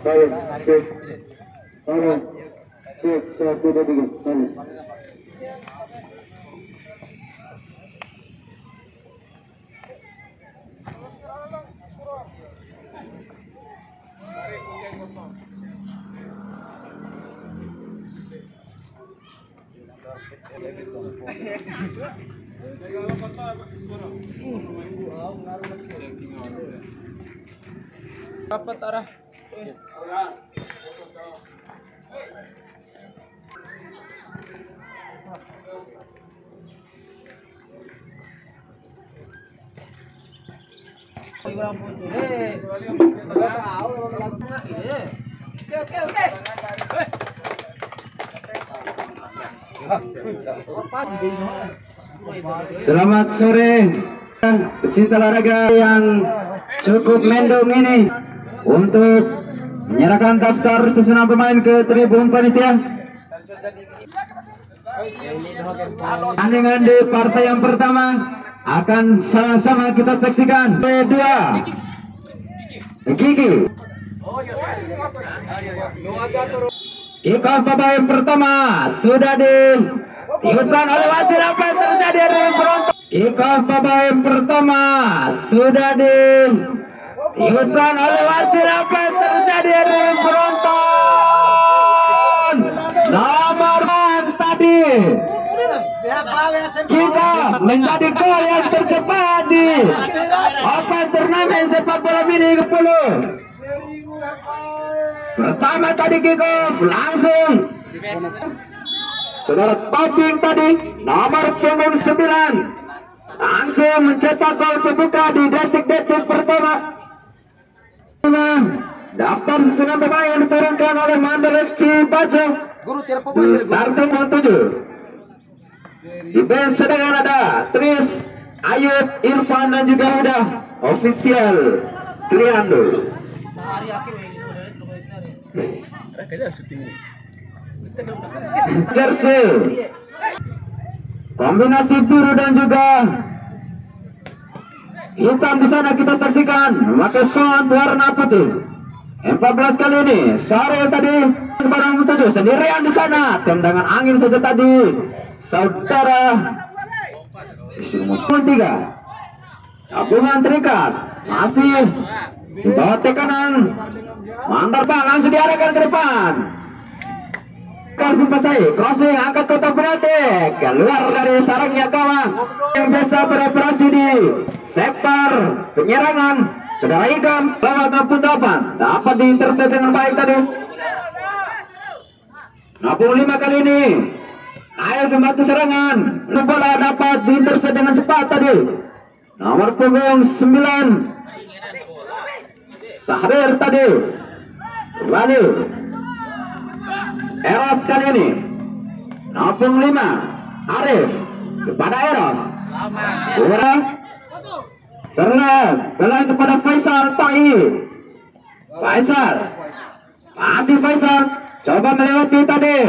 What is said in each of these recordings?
Baik, cek. Baik, cek 1, 2, 3. Baik. Dapat arah. Selamat sore pecinta olahraga yang cukup mendung ini untuk menyerahkan daftar susunan pemain ke tribun panitia. Tandingan di partai yang pertama akan sama-sama kita saksikan. Kedua, Gigi. Kick-off babak yang pertama sudah diikutkan oleh wasit. Apa yang terjadi di penonton? Kick-off babak yang pertama sudah diikutkan oleh wasit. Apa yang terjadi di penonton? Nomor tadi kita menjadi gol yang tercepat di turnamen sepak bola mini ke-10. Pertama tadi kick-off langsung saudara Toping tadi nomor punggung 9 langsung mencetak gol pembuka di detik-detik pertama. Daftar susunan pemain yang diturunkan oleh Mandor FC Bajo di starting 7. Di bench sedangkan ada Tris, Ayub, Irfan dan juga Huda. Official Kliando. Jersey kombinasi biru dan juga hitam di sana kita saksikan memakai font warna putih. 14 kali ini sore tadi kepada nomor 7 sendirian di sana, tendangan angin saja tadi saudara. 3 tabungan terikat masih di bawah tekanan. Mandar Pak langsung diarahkan ke depan. Karsim Pasai crossing angkat kotak penalti keluar dari sarangnya kawan yang biasa beroperasi di sektor penyerangan. Saudara Ikam lewat maupun dapat diintercept dengan baik tadi. 65 kali ini ayo membantu serangan. Bola dapat diintercept dengan cepat tadi. Nomor punggung 9 Sahrir tadi kembali Eros kali ini. Nomor punggung 5 Arif kepada Eros. Kurang serang pelan kepada Faisal Ta'i. Faisal masih Faisal coba melewati tadi,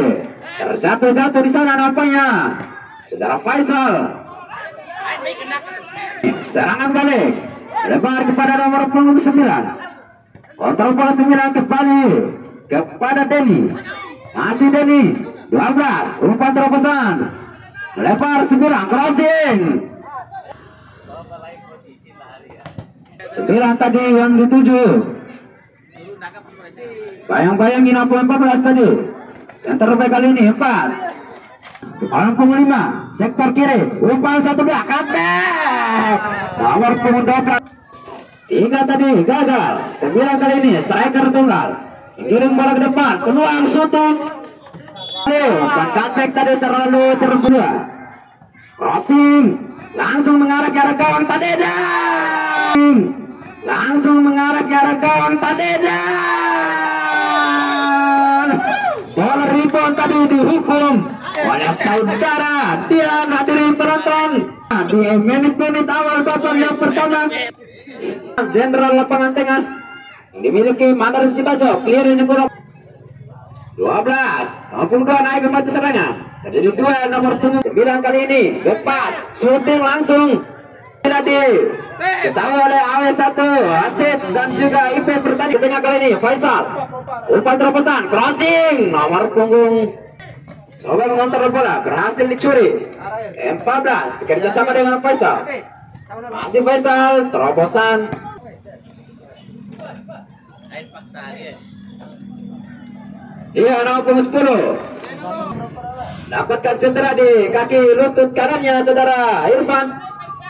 terjatuh di sana nampaknya saudara Faisal. Serangan balik lebar kepada nomor punggung 9. Kontrol bola 9 kembali kepada Deni. Masih Deni 12 umpan terobosan lebar 9 crossing 9 tadi yang dituju. Bayang-bayangin apa 14 tadi. Center back kali ini 4. Kepala punggung 5 sektor kiri umpan satu belak cutback nomor punggung 12. 3 tadi gagal. 9 kali ini striker tunggal kirim bola ke depan peluang shooting. Umpan cutback tadi terlalu terburu. Crossing langsung mengarah ke arah gawang Tadeda. Langsung mengarah ke arah gawang Tadeda. Bola rebound tadi dihukum oleh saudara Tian hadirin penonton di menit-menit awal babak yang pertama. Jenderal lapangan tengah yang dimiliki Mandar FC Bajo clear yang kurang 12 nomor 2 naik ke mati serangan terjadi 2 nomor 9 kali ini lepas shooting langsung diketahui oleh AW1 Asid dan juga IP pertandingan tengah kali ini Faisal Umpan terobosan, crossing, nomor punggung coba mengontrol bola, berhasil dicuri. 14 bekerja sama dengan Faisal. Masih Faisal, terobosan. Iya, nomor punggung 10. Dapatkan cedera di kaki lutut kanannya saudara Irfan.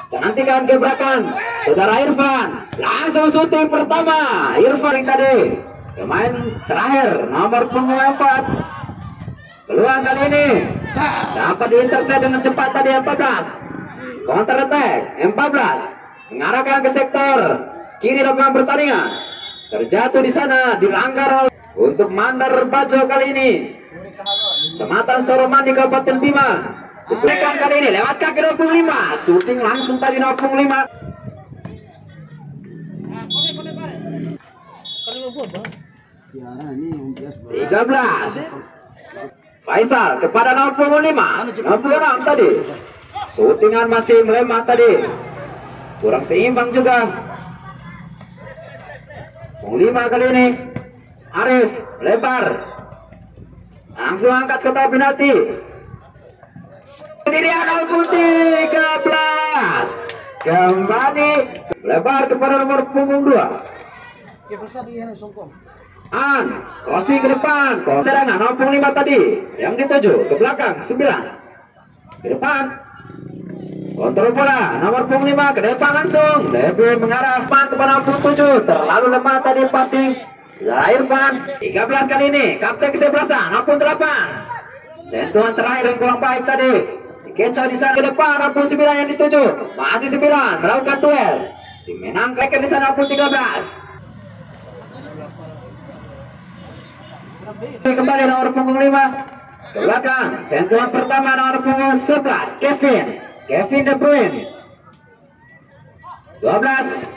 Dan nantikan gebrakan saudara Irfan. Langsung syuting pertama Irfan yang tadi. Pemain terakhir nomor punggung 4. Peluang kali ini dapat diintercept dengan cepat tadi 14. Counter attack 14 mengarahkan ke sektor kiri lapangan pertandingan. Terjatuh di sana, dilanggar untuk Mandar Bajo kali ini. Kecamatan Soroman di Kabupaten Bima. Disesuaikan kali ini lewat kaki 25. Syuting langsung tadi 25. Tiga 13 Faisal kepada 65 66 tadi. Syutingan masih melemah tadi. Kurang seimbang juga. 5 kali ini Arif lebar. Langsung angkat ke kotak penalti. Diri pun 13. Kembali lebar kepada nomor punggung 2. Crossing ke depan. Serangan nomor punggung 5 tadi. Yang dituju ke belakang 9. Ke depan. Kontrol bola nomor punggung 5 ke depan langsung. Lebih mengarah depan kepada nomor punggung 7. Terlalu lemah tadi passing. Saudara Irfan 13 kali ini kapten kesebelasan 68. Sentuhan terakhir yang kurang baik tadi. Dikecoh di sana ke depan 69 yang dituju. Masih 9 melakukan duel. Dimenangkan di sana 13. Kembali nomor punggung 5 ke belakang. Sentuhan pertama nomor punggung 11 Kevin De Bruyne. 12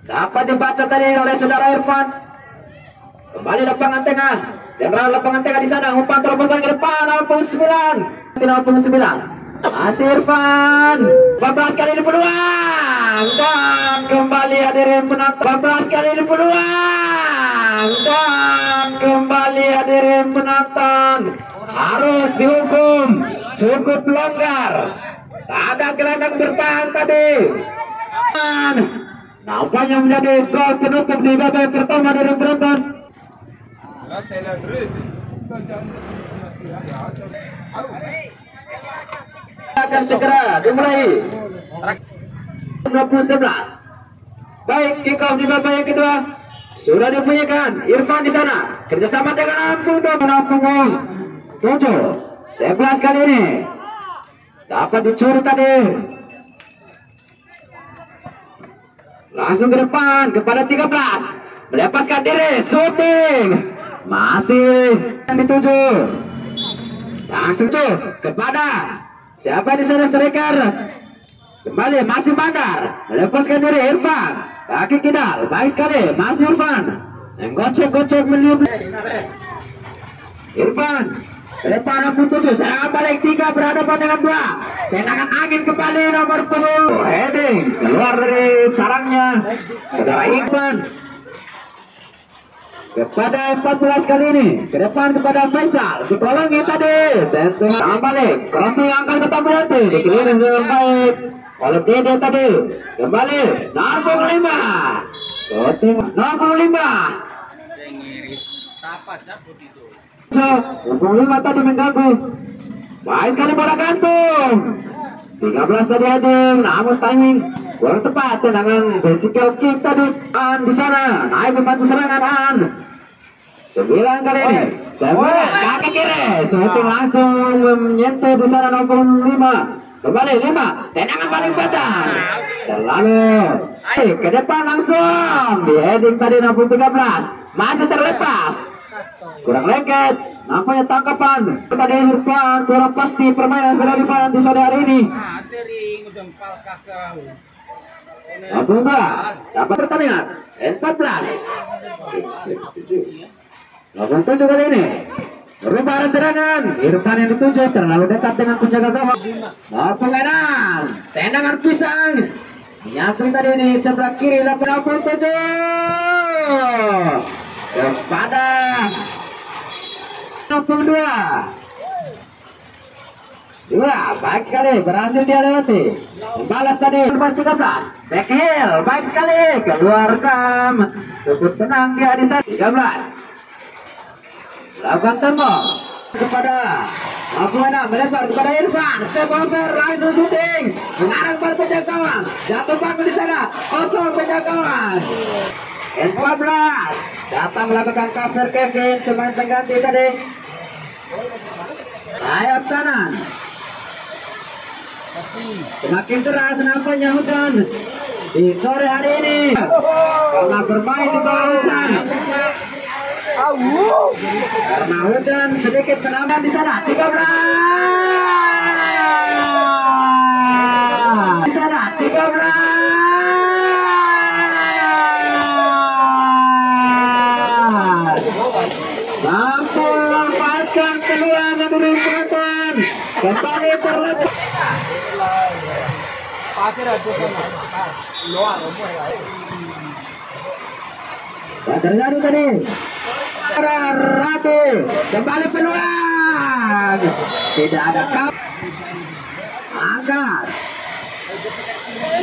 dapat dibaca tadi oleh saudara Irfan. Kembali lapangan tengah. Jenderal lapangan tengah di sana. Umpan terobosan ke depan 69. 99. Masih Irfan. 14 kali ini peluang. Dan kembali hadirin penonton. 14 kali ini peluang. Dan kembali hadirin penonton. Harus dihukum. Cukup longgar. Tak ada gelandang bertahan tadi. Dan nampaknya menjadi gol penutup di babak pertama dari penonton. Akan segera dimulai 2011. Baik, kick off di babak yang kedua sudah dipunyikan. Irfan di sana kerjasama dengan punggung 7. 11 kali ini dapat dicuri tadi. Langsung ke depan kepada 13. Melepaskan diri, shooting. Masih yang dituju. Langsung tuh kepada siapa di sana striker. Kembali masih Mandar. Melepaskan diri Irfan. Kaki kidal, baik sekali. Masih Irfan. Yang gocek-gocek meniup. Irfan. Ke depan 67. Serangan balik 3 berhadapan dengan 2. Tendangan angin kembali nomor punggung. Heading keluar dari sarangnya saudara Irfan. Kepada 14 kali ini ke depan kepada Faisal. Dikolongi tadi. Sentuhan balik. Crossing angkat ke penalti. Dikeliling dengan baik oleh Dede tadi. Kembali nomor 5. Shooting nomor 5. Nomor 5 tadi mengganggu. Baik sekali bola gantung. 13 tadi heading, namun timing kurang tepat. Tendangan physical kick tadi di sana naik membantu serangan 9 kali ini. 9 kaki kiri, shooting langsung menyentuh di sana nomor 5. Kembali 5, tendangan paling badan. Terlalu ke depan langsung di heading tadi nomor 13. Masih terlepas. Kurang lengket, nampaknya tangkapan kepada Irfan kurang pasti permainan sudah dimainkan di sore hari ini. Dapat pertandingan 14. 87 kali ini berubah arah serangan. Irfan yang dituju terlalu dekat dengan penjaga gawang. Pengenan tendangan pisang menyambung tadi di sebelah kiri 87 kepada Dua, baik sekali, berhasil dia lewati. Balas tadi, nomor 13. Back heel, baik sekali, keluarkan. Cukup tenang dia di saat 13. Lakukan tembok kepada Abuana, melebar kepada Irfan. Step over, langsung shooting. Mengarah pada penjangkauan. Jatuh bangun di sana, kosong penjangkauan. N14 datang melakukan cover Kevin, pemain pengganti tadi. Sayap kanan. Semakin deras nampaknya hujan di sore hari ini karena bermain di bawah hujan. Karena hujan sedikit menambah di sana. 13 di sana. 13 mampu memanfaatkan peluang dari penonton. Kembali terletak. Terjadi tadi. Ratu kembali peluang. Tidak ada kap. Angkat.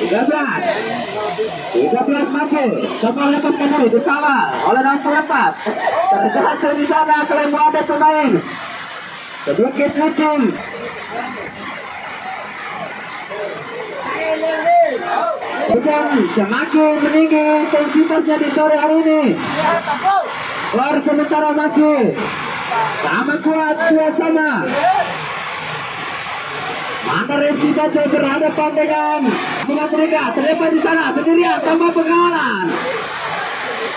13 masih. Coba lepaskan diri dikawal oleh 64. Terjatuh di sana klaim ada pemain. Sedikit licin. Hujan semakin meninggi intensitasnya di sore hari ini. Skor sementara masih sama kuat, sama. Mandar FC saja berhadapan dengan mereka. Terlepas di sana sendirian tanpa pengawalan.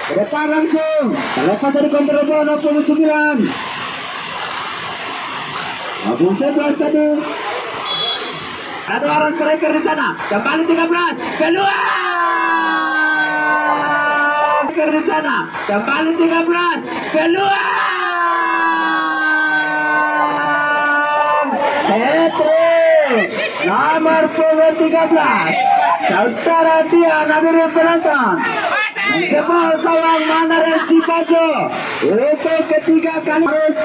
Ke depan langsung. Terlepas dari kontrol bola 69. Abu 11 tadi. Ada orang striker di sana. Kembali 13. Peluang. Striker di sana. Kembali 13. Peluang. Hat-trick. Nomor punggung 13. Saudara Tian hadirin penonton. Jebol gawang Mandar FC Pajo. Itu ketiga kali harus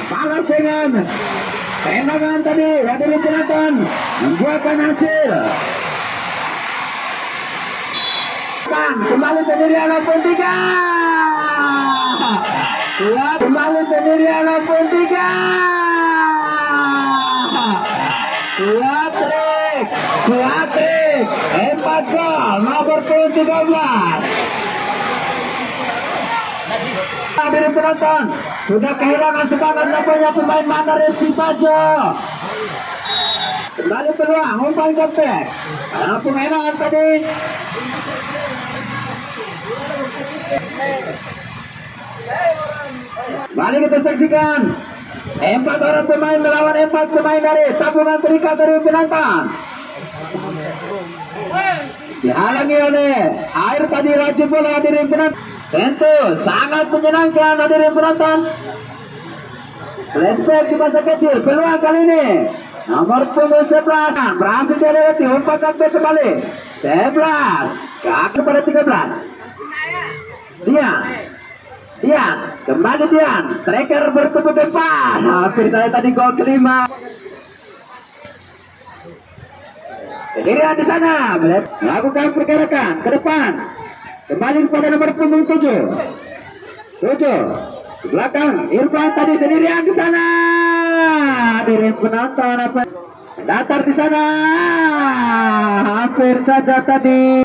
balas dengan tendangan tadi hadirin penonton membuahkan hasil. Kembali sendirian 83. Kuat kembali sendirian 83. Kuatrik 4 gol nomor 13. Hadirin penonton, sudah kehilangan semangat nampaknya pemain Mandar FC Pajo. Kembali peluang umpan gepek karena pengenalan tadi. Kembali kita saksikan 4 orang pemain melawan 4 pemain dari tabungan terikat dari penonton. Dihalangi oleh air tadi raju bola hadirin penonton. Tentu sangat menyenangkan hadirin penonton. Flashback di masa kecil. Peluang kali ini nomor punggung 11 berhasil dilewati. Umpan gepek kembali 11 kepada 13. Dian kembali Dian, striker bertemu depan. Hampir saya tadi gol kelima. Sendirian di sana melakukan pergerakan ke depan. Kembali kepada nomor punggung 7 di belakang Irfan tadi sendirian di sana. Hadirin penonton apa datar di sana. Hampir saja tadi.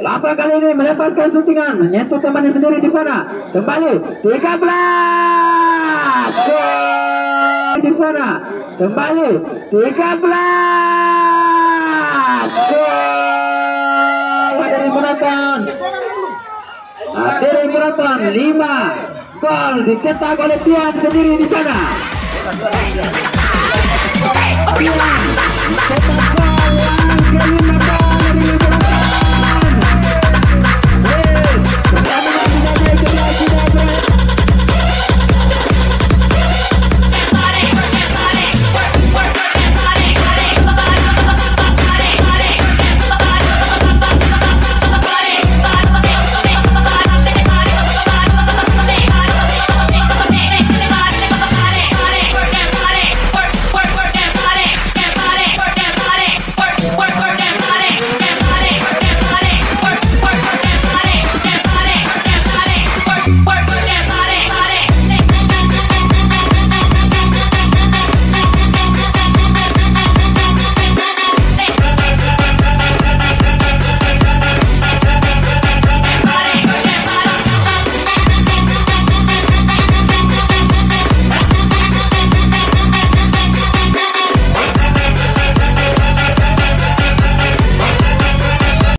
8 kali ini melepaskan syutingan, menyentuh temannya sendiri di sana. Kembali 13. Gol di sana. Kembali 13. Gol. Hadirin penonton. Hadirin penonton 5 gol dicetak oleh Tian sendiri di sana.